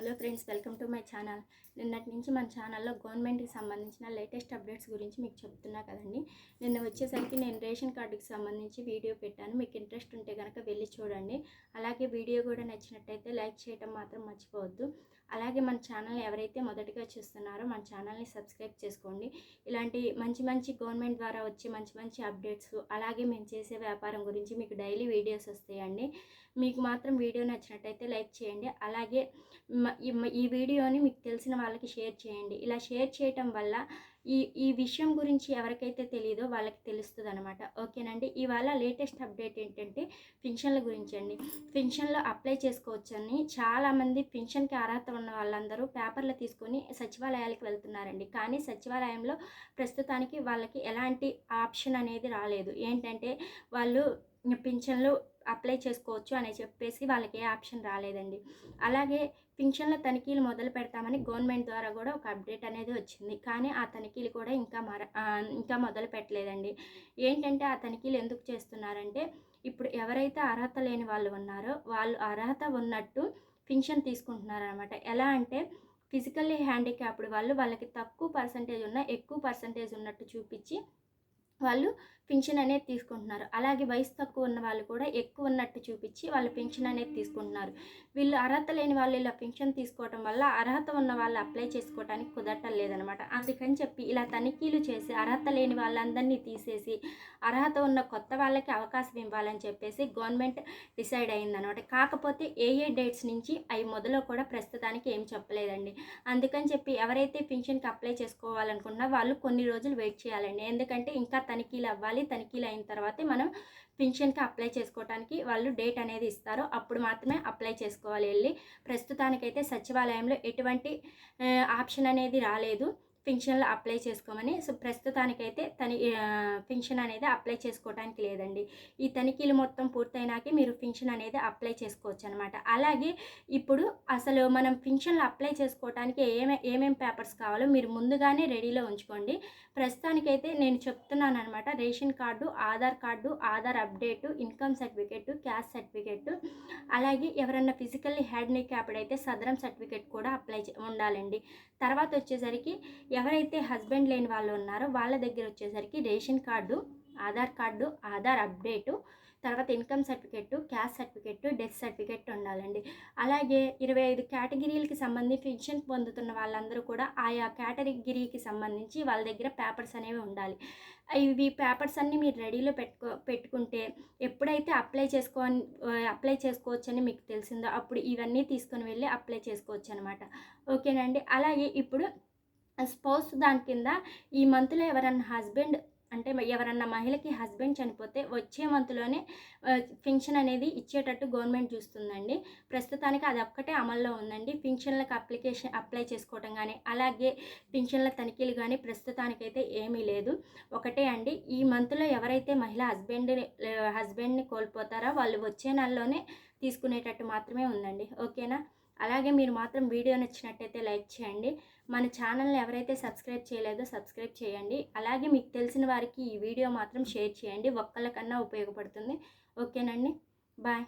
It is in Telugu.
Hello friends, welcome to my channel. నిన్నటి నుంచి మన ఛానల్లో గవర్నమెంట్కి సంబంధించిన లేటెస్ట్ అప్డేట్స్ గురించి మీకు చెప్తున్నా కదండి. నిన్న వచ్చేసరికి నేను రేషన్ కార్డుకి సంబంధించి వీడియో పెట్టాను. మీకు ఇంట్రెస్ట్ ఉంటే కనుక వెళ్ళి చూడండి. అలాగే వీడియో కూడా నచ్చినట్టయితే లైక్ చేయడం మాత్రం మర్చిపోవద్దు. అలాగే మన ఛానల్ని ఎవరైతే మొదటిగా చూస్తున్నారో మన ఛానల్ని సబ్స్క్రైబ్ చేసుకోండి. ఇలాంటి మంచి మంచి గవర్నమెంట్ ద్వారా వచ్చే మంచి మంచి అప్డేట్స్, అలాగే మేము చేసే వ్యాపారం గురించి మీకు డైలీ వీడియోస్ వస్తాయండి. మీకు మాత్రం వీడియో నచ్చినట్టయితే లైక్ చేయండి. అలాగే ఈ వీడియోని మీకు తెలిసిన వాళ్ళకి షేర్ చేయండి. ఇలా షేర్ చేయటం వల్ల ఈ విషయం గురించి ఎవరికైతే తెలియదో వాళ్ళకి తెలుస్తుంది అనమాట. ఓకేనండి. ఇవాళ లేటెస్ట్ అప్డేట్ ఏంటంటే పెన్షన్ల గురించి అండి. పెన్షన్లో అప్లై చేసుకోవచ్చని చాలామంది పెన్షన్కి అర్హత ఉన్న వాళ్ళందరూ పేపర్లు తీసుకొని సచివాలయాలకు వెళ్తున్నారండి. కానీ సచివాలయంలో ప్రస్తుతానికి వాళ్ళకి ఎలాంటి ఆప్షన్ అనేది రాలేదు. ఏంటంటే వాళ్ళు పింఛన్లు అప్లై చేసుకోవచ్చు అని చెప్పేసి వాళ్ళకి ఏ ఆప్షన్ రాలేదండి. అలాగే పింఛన్ల తనిఖీలు మొదలు పెడతామని గవర్నమెంట్ ద్వారా కూడా ఒక అప్డేట్ అనేది వచ్చింది. కానీ ఆ తనిఖీలు కూడా ఇంకా మొదలు పెట్టలేదండి. ఏంటంటే ఆ తనిఖీలు ఎందుకు చేస్తున్నారంటే, ఇప్పుడు ఎవరైతే అర్హత లేని వాళ్ళు ఉన్నారో వాళ్ళు అర్హత ఉన్నట్టు పింఛన్ తీసుకుంటున్నారనమాట. ఎలా అంటే ఫిజికల్లీ హ్యాండిక్యాప్డ్ వాళ్ళకి తక్కువ పర్సంటేజ్ ఉన్న ఎక్కువ పర్సంటేజ్ ఉన్నట్టు చూపించి వాళ్ళు పింఛన్ అనేది తీసుకుంటున్నారు. అలాగే వయసు తక్కువ ఉన్న వాళ్ళు కూడా ఎక్కువ ఉన్నట్టు చూపించి వాళ్ళు పింఛన్ అనేది తీసుకుంటున్నారు. వీళ్ళు అర్హత లేని వాళ్ళు ఇలా పింఛన్ తీసుకోవడం వల్ల అర్హత ఉన్న వాళ్ళు అప్లై చేసుకోవడానికి కుదరటం లేదనమాట. అందుకని చెప్పి ఇలా తనిఖీలు చేసి అర్హత లేని వాళ్ళందరినీ తీసేసి అర్హత ఉన్న కొత్త వాళ్ళకి అవకాశం ఇవ్వాలని చెప్పేసి గవర్నమెంట్ డిసైడ్ అయిందనమాట. కాకపోతే ఏ డేట్స్ నుంచి అవి మొదలో కూడా ప్రస్తుతానికి ఏం చెప్పలేదండి. అందుకని చెప్పి ఎవరైతే పింఛన్కి అప్లై చేసుకోవాలనుకున్నా వాళ్ళు కొన్ని రోజులు వెయిట్ చేయాలండి. ఎందుకంటే ఇంకా తనిఖీలు అవ్వాలి. తనిఖీలు అయిన తర్వాతే మనం పింఛన్కి అప్లై చేసుకోవడానికి వాళ్ళు డేట్ అనేది ఇస్తారు. అప్పుడు మాత్రమే అప్లై చేసుకోవాలి వెళ్ళి. ప్రస్తుతానికైతే సచివాలయంలో ఎటువంటి ఆప్షన్ అనేది రాలేదు పింఛన్లు అప్లై చేసుకోమని. సో ప్రస్తుతానికైతే పింఛన్ అనేది అప్లై చేసుకోవడానికి లేదండి. ఈ తనిఖీలు మొత్తం పూర్తయినాకే మీరు పింఛన్ అనేది అప్లై చేసుకోవచ్చు అనమాట. అలాగే ఇప్పుడు అసలు మనం పింఛన్లు అప్లై చేసుకోవడానికి ఏమేం పేపర్స్ కావాలో మీరు ముందుగానే రెడీలో ఉంచుకోండి. ప్రస్తుతానికైతే నేను చెప్తున్నాను అనమాట. Ration card, Aadhaar card, Aadhaar update, income certificate, caste certificate, అలాగే ఎవరన్నా ఫిజికల్లీ హ్యాండిక్యాప్డ్ అయితే సదరం సర్టిఫికెట్ కూడా ఉండాలండి. తర్వాత వచ్చేసరికి ఎవరైతే హస్బెండ్ లేని వాళ్ళు ఉన్నారో వాళ్ళ దగ్గర వచ్చేసరికి ration card, Aadhaar card, Aadhaar update, తర్వాత income certificate, caste certificate, death certificate ఉండాలండి. అలాగే 25 కేటగిరీలకి సంబంధించి పెన్షన్ పొందుతున్న వాళ్ళందరూ కూడా ఆయా కేటగిరీకి సంబంధించి వాళ్ళ దగ్గర పేపర్స్ అనేవి ఉండాలి. ఇవి పేపర్స్ అన్నీ మీరు రెడీలో పెట్టుకుంటే ఎప్పుడైతే అప్లై చేసుకోవచ్చని మీకు తెలిసిందో అప్పుడు ఇవన్నీ తీసుకొని వెళ్ళి అప్లై చేసుకోవచ్చు అనమాట. ఓకేనండి. అలాగే ఇప్పుడు స్పౌస్ దాని కింద ఈ మంత్లో ఎవరన్నా మహిళకి హస్బెండ్ చనిపోతే వచ్చే మంత్లోనే పెన్షన్ అనేది ఇచ్చేటట్టు గవర్నమెంట్ చూస్తుందండి. ప్రస్తుతానికి అది ఒక్కటే అమల్లో ఉందండి. పెన్షన్లకు అప్లై చేసుకోవటం కానీ అలాగే పెన్షన్ల తనిఖీలు కానీ ప్రస్తుతానికైతే ఏమీ లేదు. ఒకటే అండి, ఈ మంత్లో ఎవరైతే మహిళ హస్బెండ్ని కోల్పోతారో వాళ్ళు వచ్చే నెలలోనే తీసుకునేటట్టు మాత్రమే ఉందండి. ఓకేనా. అలాగే మీరు మాత్రం వీడియో నచ్చినట్టయితే లైక్ చేయండి. మన ఛానల్ని ఎవరైతే సబ్స్క్రైబ్ చేయలేదో సబ్స్క్రైబ్ చేయండి. అలాగే మీకు తెలిసిన వారికి ఈ వీడియో మాత్రం షేర్ చేయండి. ఒక్కళ్ళకన్నా ఉపయోగపడుతుంది. ఓకేనండి. బాయ్.